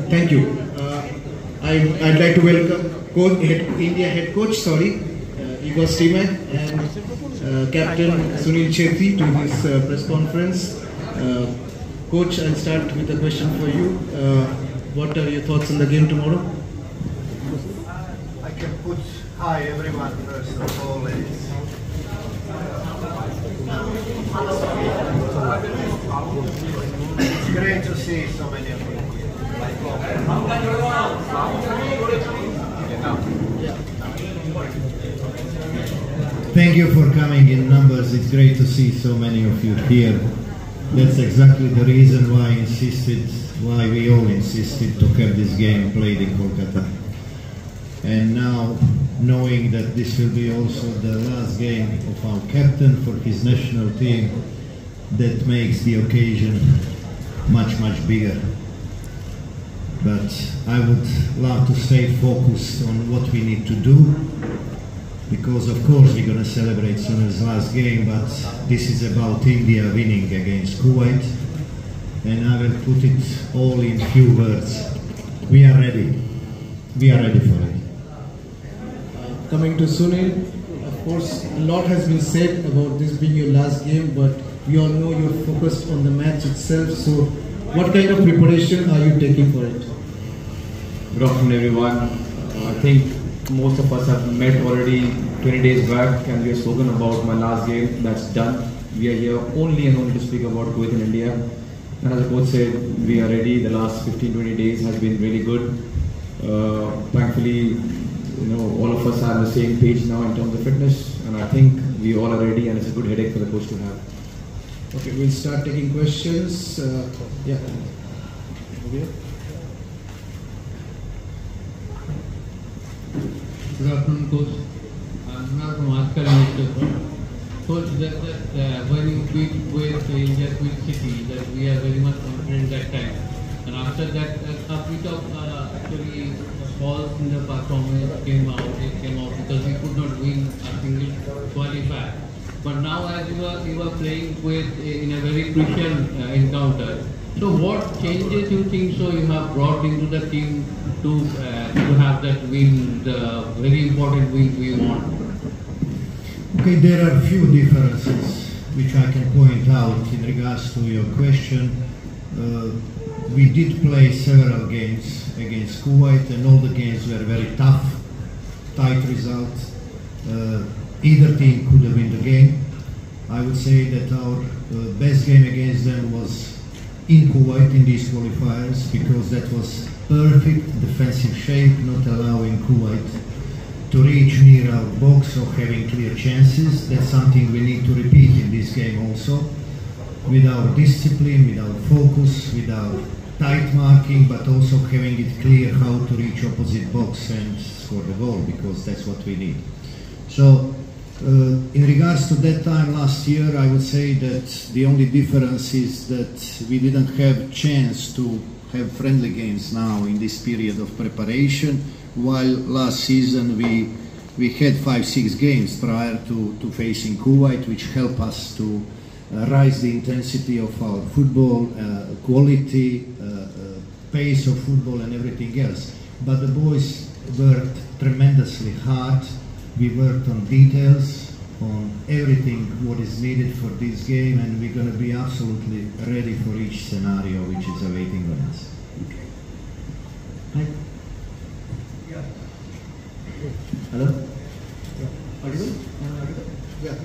Thank you. I'd like to welcome India head coach, Igor Stimac, and Captain Sunil Chhetri to this press conference. Coach, I'll start with a question for you. What are your thoughts on the game tomorrow? I can put hi everyone first of all. It's great to see so many of you. Thank you for coming in numbers. It's great to see so many of you here. That's exactly the reason why we all insisted to have this game played in Kolkata. And now, knowing that this will be also the last game of our captain for his national team, that makes the occasion much, much bigger. But I would love to stay focused on what we need to do, because of course we're going to celebrate Sunil's last game, but this is about India winning against Kuwait, and I will put it all in few words. We are ready. We are ready for it. Coming to Sunil, of course, a lot has been said about this being your last game, but we all know you're focused on the match itself. So, what kind of preparation are you taking for it? Good afternoon, everyone. I think most of us have met already 20 days back, and we have spoken about my last game. That's done. We are here only and only to speak about Kuwait and India. And as the coach said, we are ready. The last 15-20 days has been really good. Thankfully, all of us are on the same page now in terms of fitness, and I think we all are ready, and it's a good headache for the coach to have. Okay, we'll start taking questions. Yeah. Okay. Good afternoon, Coach. I'm not from Askar newspaper. Coach, when you beat with India Queen City, that we are very much confident that time. And after that, a bit of actually falls in the performance came out because we could not win a single qualifier. But now, as you are playing with in a very crucial encounter. So, what changes you think so you have brought into the team to have that win, the very important win we want? Okay, there are a few differences which I can point out in regards to your question. We did play several games against Kuwait, and all the games were very tough, tight results. Either team could have won the game. I would say that our best game against them was in Kuwait in these qualifiers, because that was perfect defensive shape, not allowing Kuwait to reach near our box or having clear chances. That's something we need to repeat in this game also, with our discipline, with our focus, with our tight marking, but also having it clear how to reach opposite box and score the goal, because that's what we need. So in regards to that time last year, I would say that the only difference is that we didn't have chance to have friendly games now in this period of preparation, while last season we had 5-6 games prior to facing Kuwait, which helped us to rise the intensity of our football, quality, pace of football and everything else. But the boys worked tremendously hard. We worked on details, on everything what is needed for this game, and we're going to be absolutely ready for each scenario which is awaiting on us. Hi. Yeah. Hello? Yeah. Audible? Yeah.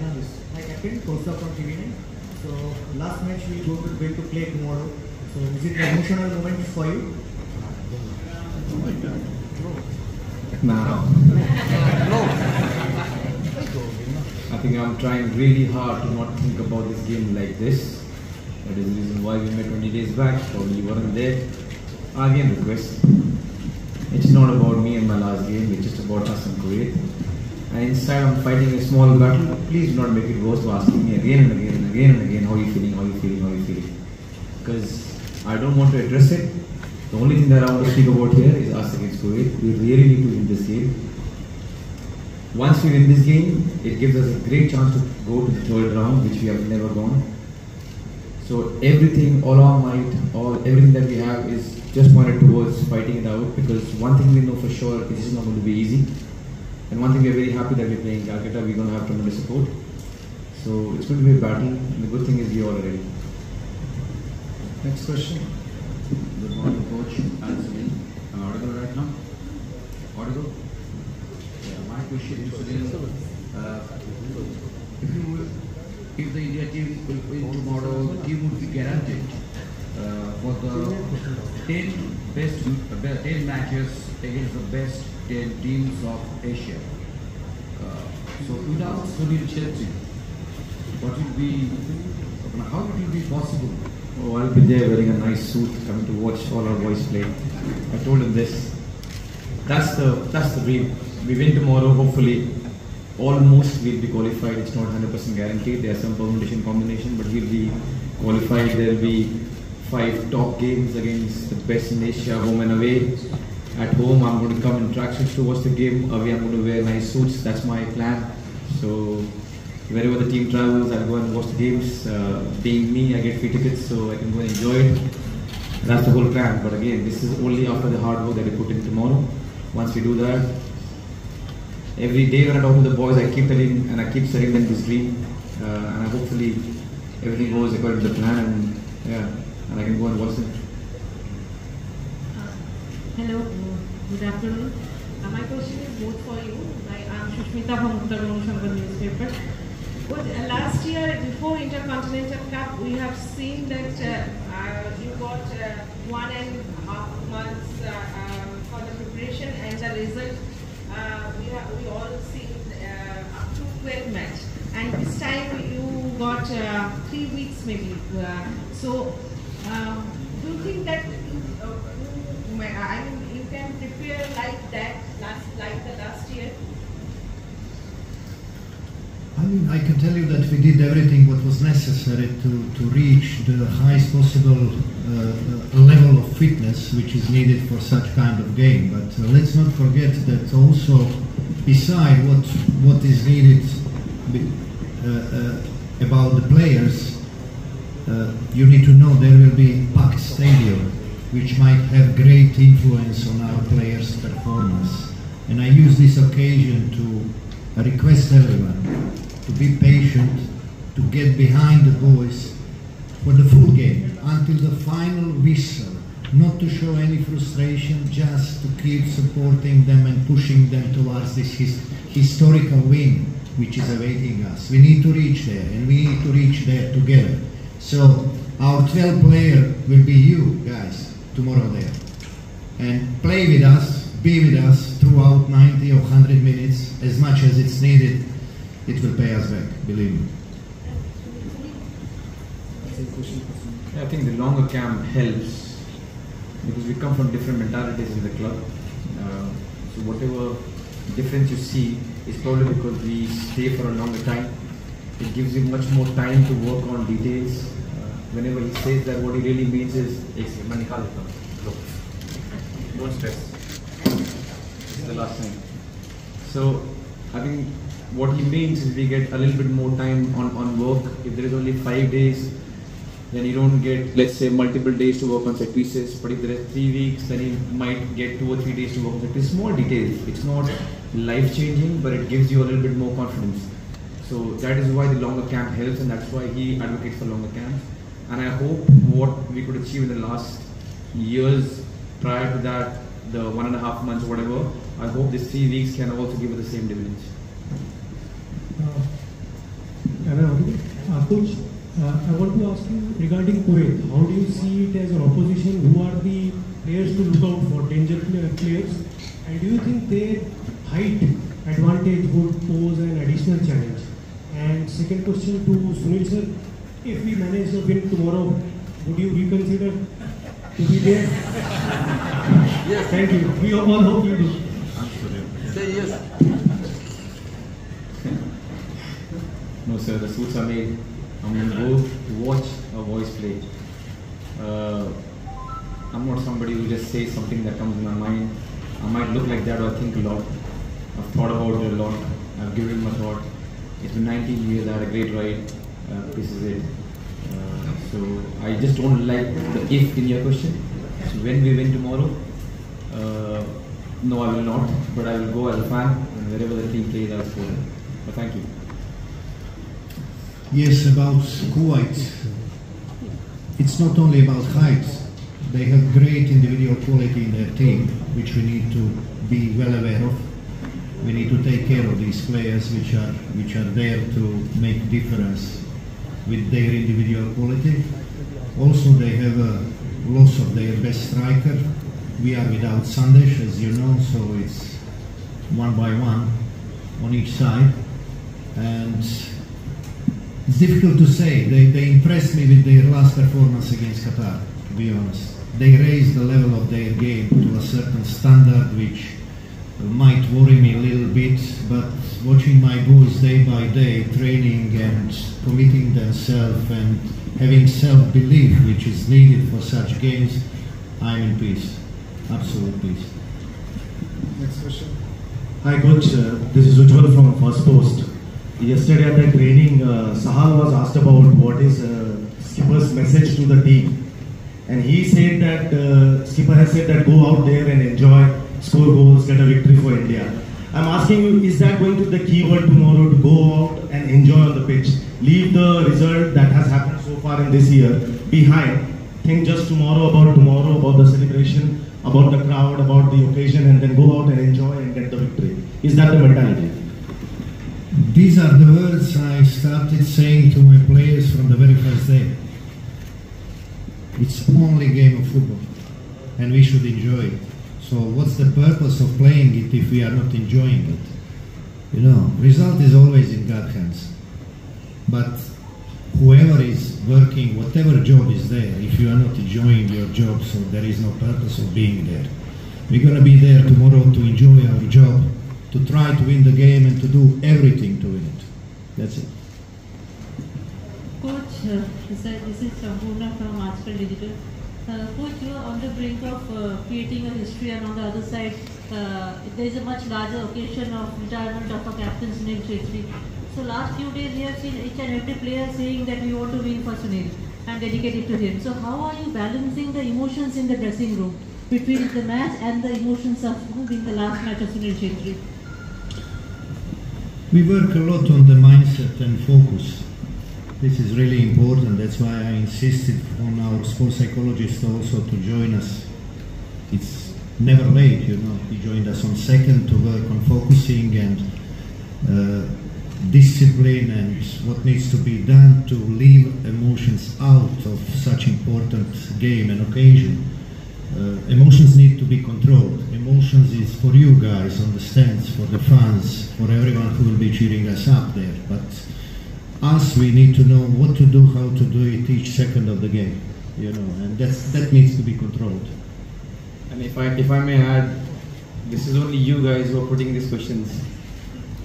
Hi Captain, Kosa from TV9. So last match we going to play tomorrow. So is it an emotional moment for you? No. I think I'm trying really hard to not think about this game like this. That is the reason why we met 20 days back. Probably you weren't there. Again, request. It's not about me and my last game. It's just about us and Kuwait. And inside I'm fighting a small battle. Please do not make it worse by asking me again and again and again and again, how are you feeling, how are you feeling, how are you feeling. Because I don't want to address it. The only thing that I want to speak about here is us against Kuwait. We really need to win this game. Once we win this game, it gives us a great chance to go to the third round, which we have never gone. So everything, all our might, everything that we have is just pointed towards fighting it out, because one thing we know for sure, this is not going to be easy. And one thing we're very happy that we're playing Calcutta, we're going to have tremendous support. So it's going to be a battle, and the good thing is we all are ready. Next question. Good morning, Coach. Sunil. Am I audible right now? Audible? Yeah, my question is, Sunil, if the India team will win tomorrow, the team would be guaranteed for the 10 matches against the best 10 teams of Asia. So without Sunil Chhetri, what will be, how it will be possible? Oh, I'll be there wearing a nice suit, coming to watch all our boys play. I told him this. That's the dream. We win tomorrow, hopefully. Almost we'll be qualified. It's not 100% guaranteed. There are some permutation combination, but we'll be qualified. There'll be 5 top games against the best in Asia, home and away. At home, I'm going to come in tracksuits to watch the game. Away, I'm going to wear nice suits. That's my plan. So wherever the team travels, I'll go and watch the games. Being me, I get free tickets, so I can go and enjoy it. That's the whole plan. But again, this is only after the hard work that we put in tomorrow. Once we do that, every day when I talk to the boys, I keep telling and I keep telling them this dream, and hopefully everything goes according to the plan, and I can go and watch them. Hello, good afternoon. My question is both for you. I'm Shushmita from Uttar Shankar newspaper. Last year, before Intercontinental Cup, we have seen that you got 1.5 months for the preparation, and the result we all seen up to 12 match. And this time you got 3 weeks maybe. So do you think that you can prepare like that, like the last year? I mean, I can tell you that we did everything what was necessary to reach the highest possible level of fitness which is needed for such kind of game. But let's not forget that also, beside what is needed about the players, you need to know there will be packed stadium, which might have great influence on our players' performance. And I use this occasion to request everyone to be patient, to get behind the boys for the full game, until the final whistle, not to show any frustration, just to keep supporting them and pushing them towards this historical win which is awaiting us. We need to reach there, and we need to reach there together. So our 12 player will be you guys tomorrow there, and play with us, be with us throughout 90 or 100 minutes, as much as it's needed. It will pay us back, believe me. I think the longer camp helps, because we come from different mentalities in the club. So whatever difference you see is probably because we stay for a longer time. It gives you much more time to work on details. Whenever he says that, what he really means is, look, don't stress. This is the last time. So I think what he means is we get a little bit more time on work. If there is only 5 days, then you don't get, let's say, multiple days to work on set pieces. But if there are 3 weeks, then you might get 2 or 3 days to work on set pieces. Small details. It's not life-changing, but it gives you a little bit more confidence. So that is why the longer camp helps, and that's why he advocates for longer camps. And I hope what we could achieve in the last years prior to that, the 1.5 months, whatever, I hope these 3 weeks can also give us the same dividends. Coach, I want to ask you regarding Kuwait. How do you see it as an opposition? Who are the players to look out for, danger players? And do you think their height advantage would pose an additional challenge? And second question to Sunil sir, if we manage to win tomorrow, would you reconsider to be there? Yes. Thank you. We all hope you do. Say yes. No sir, the suits are made. I'm going to go to watch a voice play. I'm not somebody who just says something that comes in my mind. I might look like that, or I think a lot. I've thought about it a lot. I've given my thought. It's been 19 years, I had a great ride. This is it. So I just don't like the if in your question. So when we win tomorrow, no, I will not, but I will go as a fan, and wherever the team plays, I will support them. But thank you. Yes, about Kuwait. It's not only about height. They have great individual quality in their team, which we need to be well aware of. We need to take care of these players which are there to make difference with their individual quality. Also, they have a loss of their best striker. We are without Sandesh, as you know, so it's 1 by 1 on each side. And it's difficult to say. They impressed me with their last performance against Qatar, to be honest. They raised the level of their game to a certain standard which might worry me a little bit, but watching my boys day by day training and committing themselves and having self-belief which is needed for such games, I'm in peace, absolute peace. Next question. Hi coach, this is Ujjwal from First Post. Yesterday at the training, Sahal was asked about what is skipper's message to the team, and he said that skipper has said that go out there and enjoy, score goals, get a victory for India. I'm asking you, is that going to be the key word tomorrow, to go out and enjoy on the pitch, leave the result that has happened so far in this year behind, think just tomorrow, about the celebration, about the crowd, about the occasion, and then go out and enjoy and get the victory? Is that the mentality? These are the words I started saying to my players from the very first day. It's only a game of football, and we should enjoy it. So what's the purpose of playing it if we are not enjoying it? You know, result is always in God's hands. But whoever is working, whatever job is there, if you are not enjoying your job, so there is no purpose of being there. We're going to be there tomorrow to enjoy our job, to try to win the game and to do everything to win it. That's it. Coach, this is Sampurna from Artscale Digital. Coach, you are on the brink of creating a history, and on the other side, there is a much larger occasion of retirement of a captain, Sunil Chhetri. So last few days we have seen each and every player saying that we want to win for Sunil and dedicate it to him. So how are you balancing the emotions in the dressing room between the match and the emotions of being the last match of Sunil Chhetri? We work a lot on the mindset and focus. This is really important. That's why I insisted on our sports psychologist also to join us. It's never late, you know. He joined us on second to work on focusing and discipline and what needs to be done to leave emotions out of such important game and occasion. Emotions need to be controlled. Emotions is for you guys on the stands, for the fans, for everyone who will be cheering us up there. But us, we need to know what to do, how to do it each second of the game, you know, and that needs to be controlled. And if I may add, this is only you guys who are putting these questions.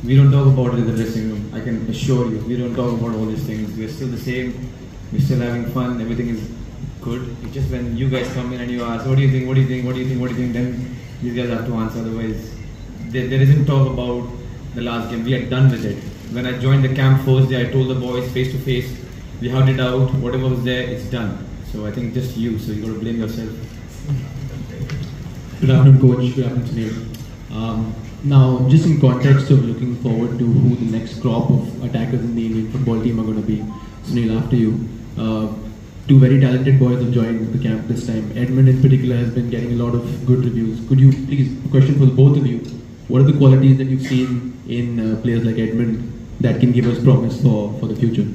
We don't talk about it in the dressing room. I can assure you, we don't talk about all these things. We're still the same. We're still having fun. Everything is good. It's just when you guys come in and you ask, what do you think? What do you think? What do you think? What do you think? Then these guys have to answer. Otherwise, there isn't talk about the last game. We are done with it. When I joined the camp first day, I told the boys face to face, we hugged it out, whatever was there, it's done. So I think just you, so you got to blame yourself. Good afternoon, coach. Good afternoon, Sunil. Now, just in context of looking forward to who the next crop of attackers in the Indian football team are going to be, Sunil, after you, two very talented boys have joined the camp this time. Edmund in particular has been getting a lot of good reviews. Could you please, a question for the both of you, what are the qualities that you've seen in players like Edmund that can give us promise for the future?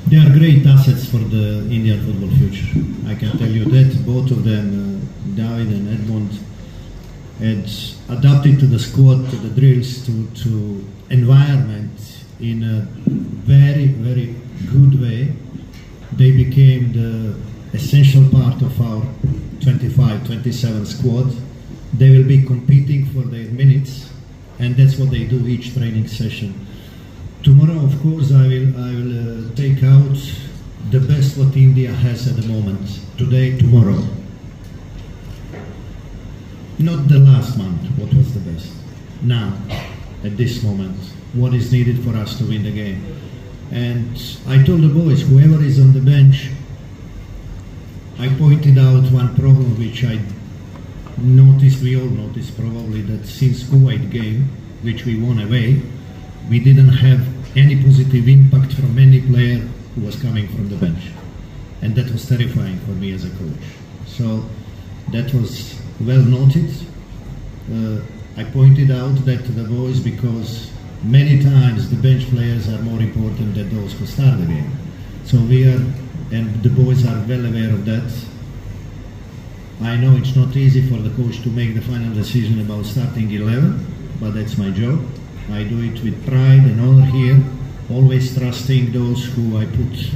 They are great assets for the Indian football future. I can tell you that. Both of them, David and Edmund, had adapted to the squad, to the drills, to environment in a very, very good way. They became the essential part of our 25-27 squad. They will be competing for their minutes, and that's what they do each training session. Tomorrow, of course, I will take out the best what India has at the moment. Today, tomorrow. Not the last month, what was the best. Now, at this moment, what is needed for us to win the game. And I told the boys, whoever is on the bench, I pointed out one problem which I noticed, we all noticed probably, that since Kuwait game, which we won away, we didn't have any positive impact from any player who was coming from the bench. And that was terrifying for me as a coach. So that was well noted. I pointed out that to the boys because many times the bench players are more important than those who start the game. So we are, and the boys are well aware of that. I know it's not easy for the coach to make the final decision about starting 11, but that's my job. I do it with pride and honor here, always trusting those who I put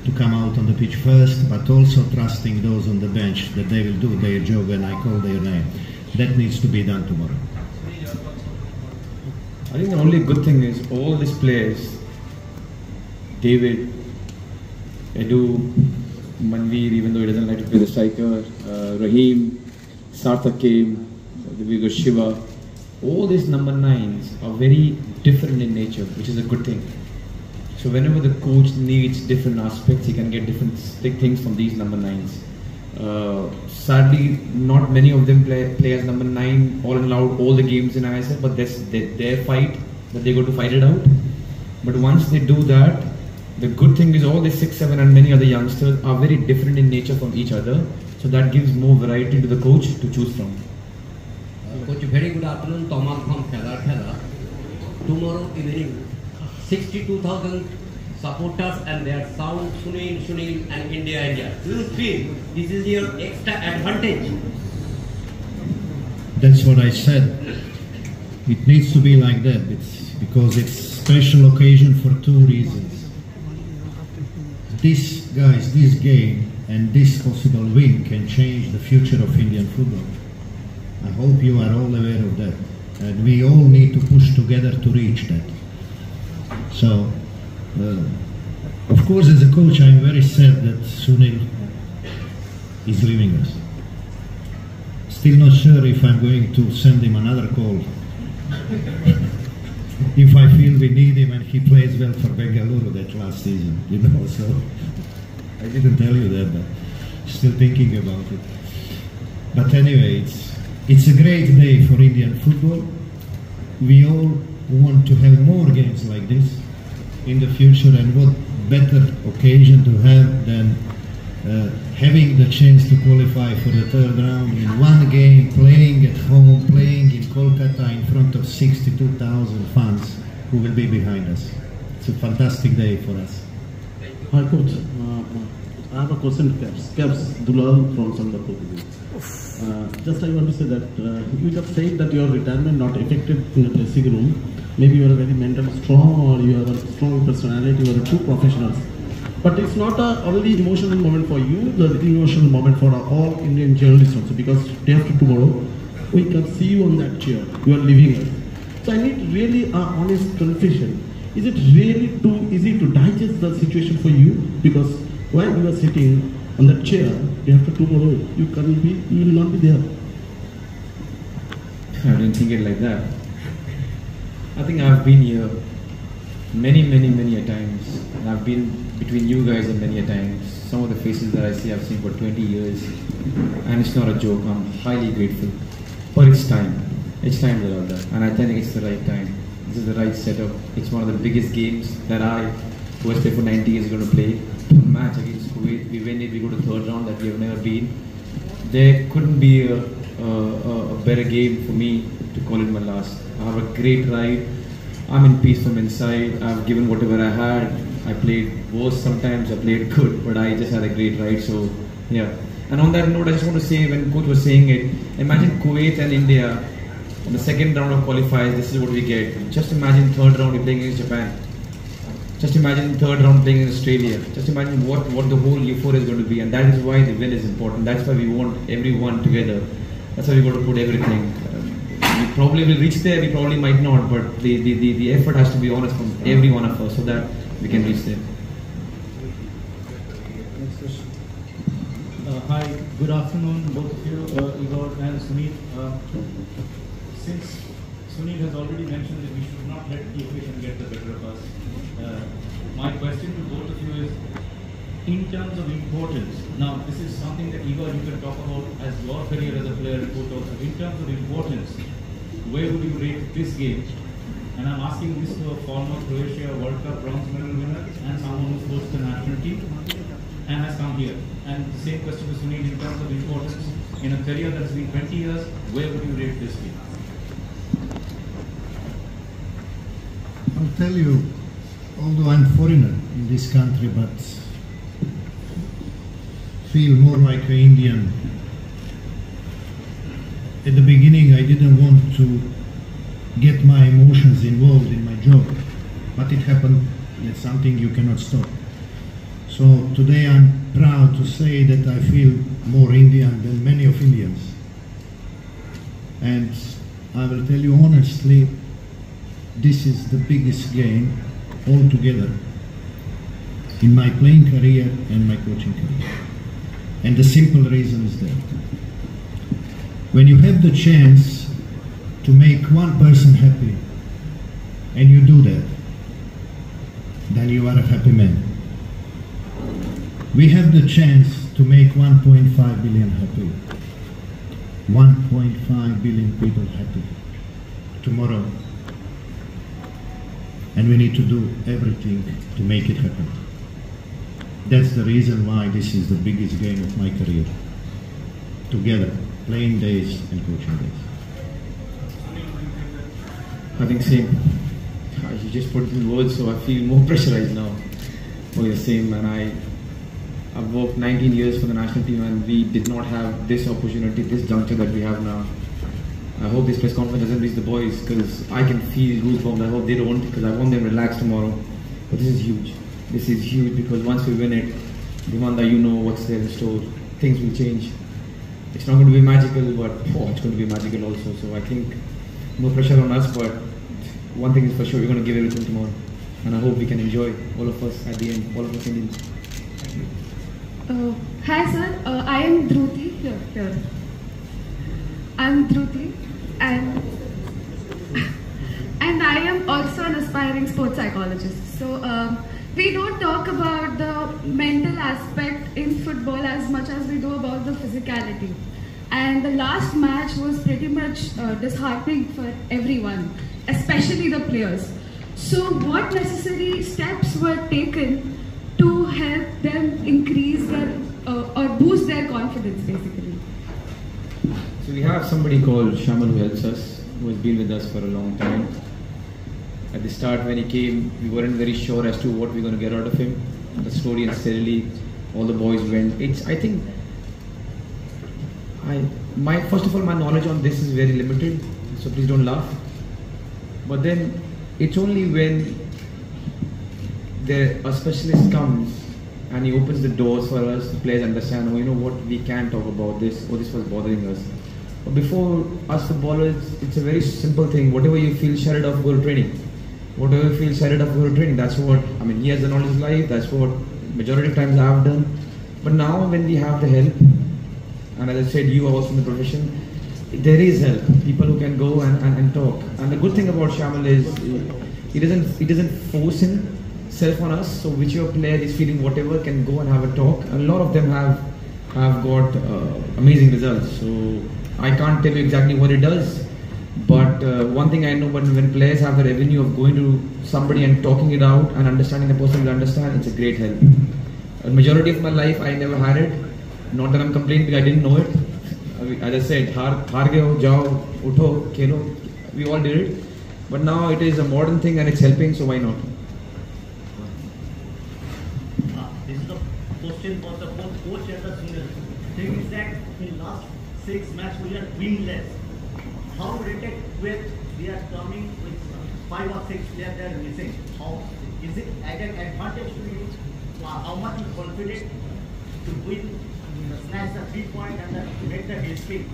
to come out on the pitch first, but also trusting those on the bench that they will do their job when I call their name. That needs to be done tomorrow. I think the only good thing is all these players, David, Edu, Manveer, even though he doesn't like to play the striker, Raheem, Sarthak came, we got Shiva, all these number 9s are very different in nature, which is a good thing. So whenever the coach needs different aspects, he can get different things from these number 9s. Sadly, not many of them play as number 9 all and out all the games in ISL, but that's their fight, that they go to fight it out. But once they do that, the good thing is all the 6, 7 and many other youngsters are very different in nature from each other. So that gives more variety to the coach to choose from. Coach, very good afternoon. Thomas from Khela. Tomorrow evening, 62,000 supporters and their sound Sunil and India. Do you feel this is your extra advantage? That's what I said. It needs to be like that. It's because it's special occasion for 2 reasons. This game and this possible win can change the future of Indian football. I hope you are all aware of that. And we all need to push together to reach that. So, of course, as a coach, I'm very sad that Sunil is leaving us. Still not sure if I'm going to send him another call. If I feel we need him and he plays well for Bengaluru that last season, you know, so I didn't tell you that, but still thinking about it. But anyway, it's a great day for Indian football. We all want to have more games like this in the future, and what better occasion to have than having the chance to qualify for the 3rd round in one game, playing at home, playing in Kolkata in front of 62,000 fans who will be behind us. It's a fantastic day for us. Hi coach, I have a question to Caps Dulal from Singapore. Just I want to say that you have said that your retirement not affected in the dressing room. Maybe you are very mentally strong, or you have a strong personality, you are two professionals. But it's not a only emotional moment for you, the emotional moment for all Indian journalists also, because day after tomorrow, we can see you on that chair, you are leaving us. So I need really an honest confession. Is it really too easy to digest the situation for you? Because while you are sitting on that chair, day after tomorrow, you will not be there. I didn't think it like that. I think I've been here many a times, and I've been between you guys and many a times. Some of the faces that I see, I've seen for 20 years, and it's not a joke. I'm highly grateful. But it's time. It's time to do that, and I think it's the right time. This is the right setup. It's one of the biggest games that I, who has played for 90 years, is going to play. One match against Kuwait, we win it, we go to 3rd round that we have never been. There couldn't be a better game for me to call it my last. I have a great ride. I'm in peace from inside. I've given whatever I had. I played worse sometimes, I played good, but I just had a great ride. So, yeah. And on that note, I just want to say, when coach was saying it, imagine Kuwait and India in the 2nd round of qualifiers. This is what we get. Just imagine 3rd round we're playing against Japan. Just imagine 3rd round playing in Australia. Just imagine what the whole euphoria is going to be, and that is why the win is important. That's why we want everyone together. That's why we got to put everything. We probably will reach there, we probably might not, but the effort has to be honest from every one of us so that we can reach there. Next question. Hi, good afternoon, both of you, Igor and Sunil. Since Sunil has already mentioned that we should not let the occasion get the better of us, my question to both of you is, in terms of importance, now this is something that Igor, you can talk about as your career as a player and coach also. In terms of importance, where would you rate this game? And I'm asking this to a former Croatia World Cup bronze medal winner and someone who's coached the national team and has come here. And the same question to Sunil, in terms of importance, in a career that's been 20 years, where would you rate this game? I'll tell you, although I'm foreigner in this country, but feel more like an Indian. At the beginning, I didn't want to get my emotions involved in my job, but it happened. It's something you cannot stop. So today I'm proud to say that I feel more Indian than many of Indians. And I will tell you honestly, this is the biggest game altogether in my playing career and my coaching career. And the simple reason is that when you have the chance to make one person happy and you do that, then you are a happy man. We have the chance to make 1.5 billion happy. 1.5 billion people happy tomorrow. And we need to do everything to make it happen. That's the reason why this is the biggest game of my career. Together, playing days and coaching days. I think same. You just put it in words, so I feel more pressurized now for the same. And I've worked 19 years for the national team, and we did not have this opportunity, this juncture that we have now. I hope this press conference doesn't reach the boys, because I can feel goosebumps. I hope they don't, because I want them to relax tomorrow. But this is huge. This is huge, because once we win it, Dimanda, you know what's there in store. Things will change. It's not going to be magical, but it's going to be magical also. So I think no pressure on us, but one thing is for sure, we're going to give everything tomorrow. And I hope we can enjoy, all of us at the end, all of us Indians. Hi sir, I am Dhruti. Here. I'm Dhruti, and I am also an aspiring sports psychologist. So we don't talk about the mental aspect in football as much as we do about the physicality. And the last match was pretty much disheartening for everyone, especially the players. So what necessary steps were taken to help them increase their or boost their confidence, basically? So we have somebody called Shaman who helps us, who has been with us for a long time. At the start when he came, we weren't very sure as to what we're going to get out of him. But slowly and steadily, all the boys went. I think, first of all, my knowledge on this is very limited, so please don't laugh. But then, it's only when a specialist comes and he opens the doors for us, the players understand, oh, you know what, we can talk about this, or this was bothering us. But before us footballers, it's a very simple thing. Whatever you feel, shut it off, go to training. Whatever you feel, shut it off, go to training. That's what, he has the knowledge of life, that's what majority of times I have done. But now when we have the help, and as I said, you are also in the profession, there is help. People who can go and talk. And the good thing about Shamal is, he doesn't force himself on us, so whichever player is feeling whatever can go and have a talk. And a lot of them have got amazing results. So I can't tell you exactly what it does, but one thing I know, when players have the revenue of going to somebody and talking it out and understanding the person will understand, it's a great help. A majority of my life I never had it. Not that I'm complaining, because I didn't know it. As I said, har gaye, jao, utho, khelo, we all did it. But now it is a modern thing and it's helping, so why not? This is the question for the both coach and the senior. The thing is that in last 6 matches we are winless. How rated with we are coming with 5 or 6 players they are missing? How is it added advantage to you? How much you confident to win, snatch the 3 point and make the history?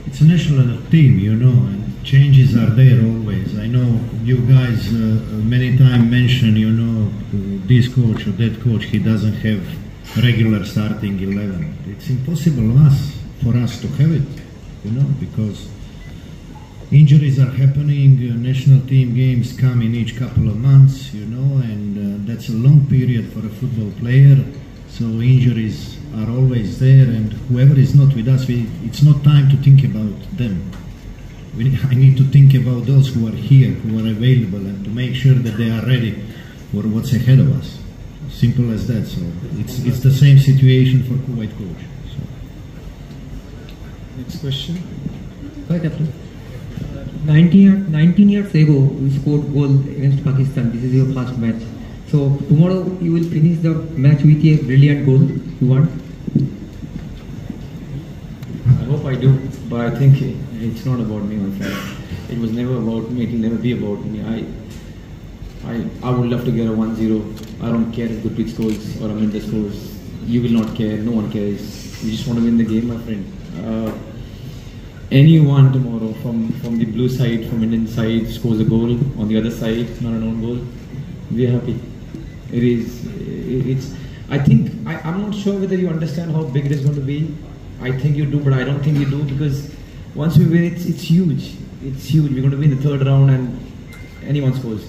It's a national team, you know, and changes are there always. I know you guys many times mention, you know, this coach or that coach, he doesn't have regular starting 11. It's impossible for us to have it, because injuries are happening, national team games come in each couple of months, and that's a long period for a football player. So injuries are always there, and whoever is not with us, it's not time to think about them. I need to think about those who are here, who are available, and to make sure that they are ready for what's ahead of us. Simple as that. So it's the same situation for Kuwait coach. So. Next question. Hi, Captain. 19 years ago, you scored goal against Pakistan. This is your first match. So tomorrow you will finish the match with a brilliant goal. You want? I hope I do, but I think it's not about me, my friend. It was never about me. It will never be about me. I would love to get a 1-0. I don't care if Gurpreet scores or Aminta scores. You will not care. No one cares. We just want to win the game, my friend. Anyone tomorrow from the blue side, from Indian side, scores a goal on the other side, not an own goal, we are happy. I think, I'm not sure whether you understand how big it is going to be. I think you do, but I don't think you do, because once we win, it's huge. It's huge. We're going to be in the third round and anyone scores.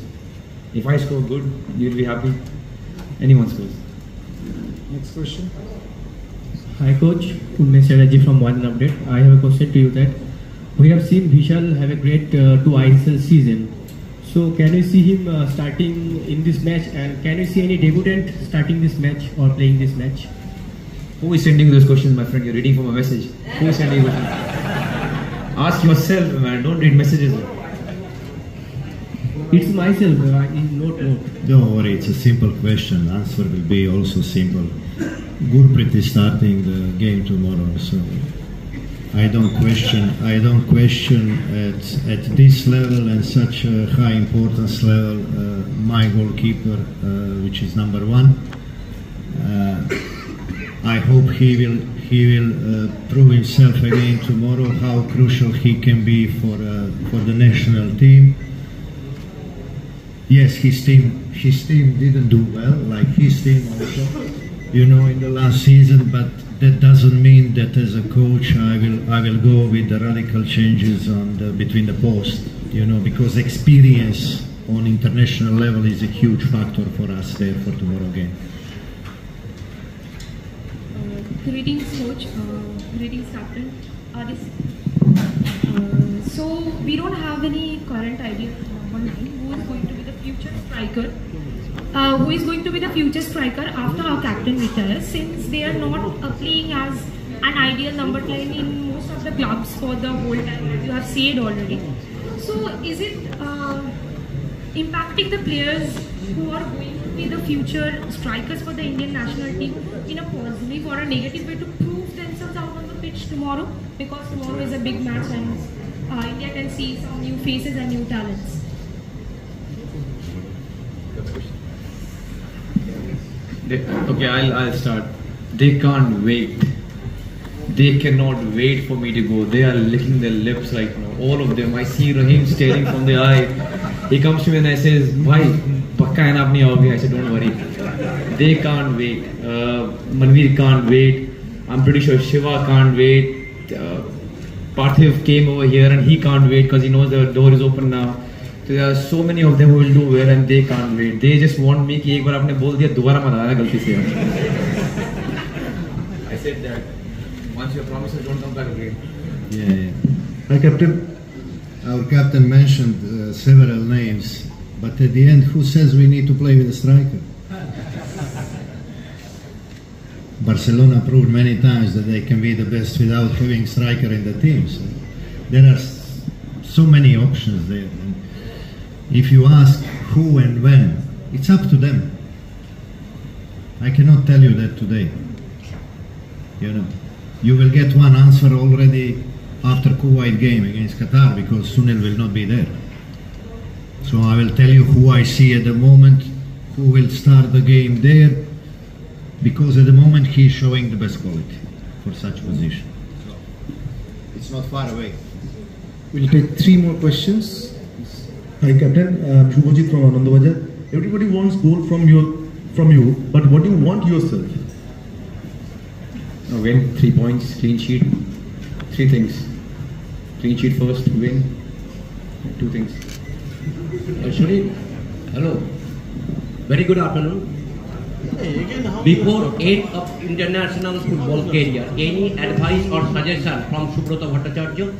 If I score good, you'll be happy. Anyone scores. Next question. Hi coach, Unmesh Chatterjee from One Update. I have a question to you that we have seen Vishal have a great 2 ISL season. So can you see him starting in this match, and can you see any debutant starting this match or playing this match? Who is sending those questions, my friend? You're reading from a message. Who is sending those questions? Ask yourself, man. Don't read messages. It's myself. Note. Don't worry, it's a simple question. Answer will be also simple. Gurpreet is starting the game tomorrow, so I don't question at this level and such a high importance level my goalkeeper, which is number 1. I hope he will prove himself again tomorrow, how crucial he can be for the national team. Yes, his team didn't do well, like his team also, in the last season, but that doesn't mean that as a coach I will go with the radical changes between the posts, because experience on international level is a huge factor for us there for tomorrow game. Greetings, coach. Greetings, captain. So we don't have any current idea on who is going to be the future striker. Who is going to be the future striker after our captain retires, since they are not playing as an ideal number 10 in most of the clubs for the whole time, as you have said already. So is it impacting the players who are going to be the future strikers for the Indian national team in a positive or a negative way to prove themselves out on the pitch tomorrow? Because tomorrow is a big match and India can see some new faces and new talents. Okay, I'll start. They can't wait. They cannot wait for me to go. They are licking their lips right now. All of them. I see Rahim staring from the eye. He comes to me and I says, "Bhai, pakka hai na apni aoge." I said, "Don't worry." They can't wait. Manveer can't wait. I'm pretty sure Shiva can't wait. Parthiv came over here and he can't wait because he knows the door is open now. So there are so many of them who will do well and they can't wait. They just want me कि एक बार आपने बोल दिया दोबारा मत आना गलती से. I said that once your promises don't come back again. Yeah. Hi, Captain. Our captain mentioned several names, but at the end, who says we need to play with a striker? Barcelona proved many times that they can be the best without having striker in the team. So there are so many options there. And if you ask who and when, it's up to them. I cannot tell you that today. You will get one answer already after Kuwait game against Qatar, because Sunil will not be there. So I will tell you who I see at the moment, who will start the game there, because at the moment he is showing the best quality for such position. So it's not far away. We'll take 3 more questions. Hi Captain, Shubhajit from Anandabazar. Everybody wants goal from you, but what do you want yourself? Win, 3 points, clean sheet, 3 things. Clean sheet first, win, 2 things. Sunil, hello. Very good afternoon. Before 8 of international football career, any advice or suggestion from Subrata Bhattacharya?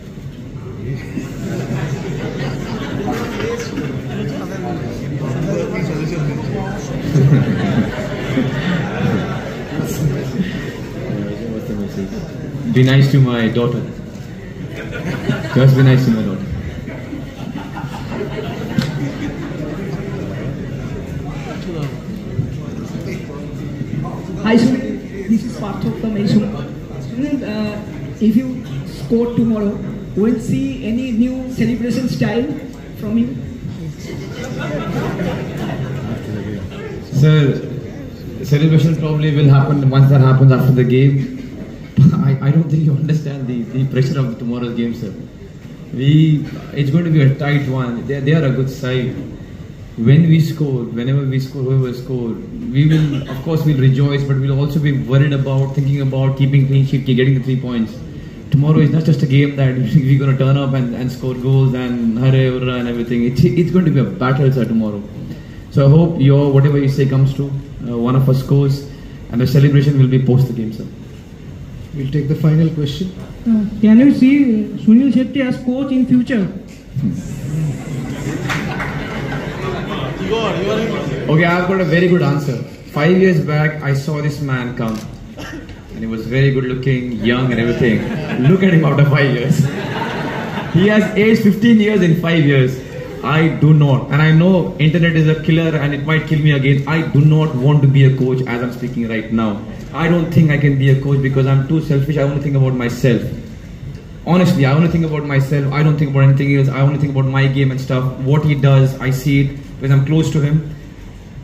Be nice to my daughter. Just be nice to my daughter. Hi Sunil, this is Partho from Aishun. Sunil, if you score tomorrow, we'll see any new celebration style from you? Sir, celebration probably will happen once that happens after the game. I don't think you understand the pressure of tomorrow's game, sir. It's going to be a tight one. They are a good side. When we score, whenever we score, whoever scores, we will, of course, we'll rejoice, but we'll also be worried about, thinking about keeping clean sheet, getting the 3 points. Tomorrow is not just a game that we're going to turn up and score goals and hurrah, hurrah and everything. It's going to be a battle, sir, tomorrow. So I hope whatever you say comes true. One of us scores, and the celebration will be post the game, sir. We'll take the final question. Can you see Sunil Shetty as coach in future? Okay, I've got a very good answer. 5 years back, I saw this man come. And he was very good looking, young and everything. Look at him after 5 years. He has aged 15 years in 5 years. I do not. And I know internet is a killer and it might kill me again. I do not want to be a coach as I'm speaking right now. I don't think I can be a coach because I'm too selfish. I only think about myself. Honestly, I only think about myself. I don't think about anything else. I only think about my game and stuff. What he does, I see it because I'm close to him.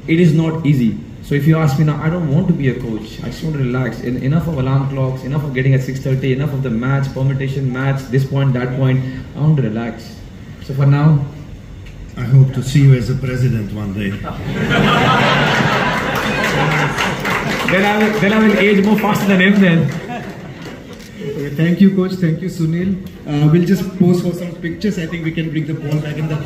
It is not easy. So if you ask me now, I don't want to be a coach. I just want to relax. Enough of alarm clocks, enough of getting at 6:30, enough of the match, permutation, match, this point, that point. I want to relax. So for now, I hope to see you as a president one day. Then I will age more faster than him then. Okay, thank you, coach. Thank you, Sunil. We'll just pose for some pictures. I think we can bring the ball back in the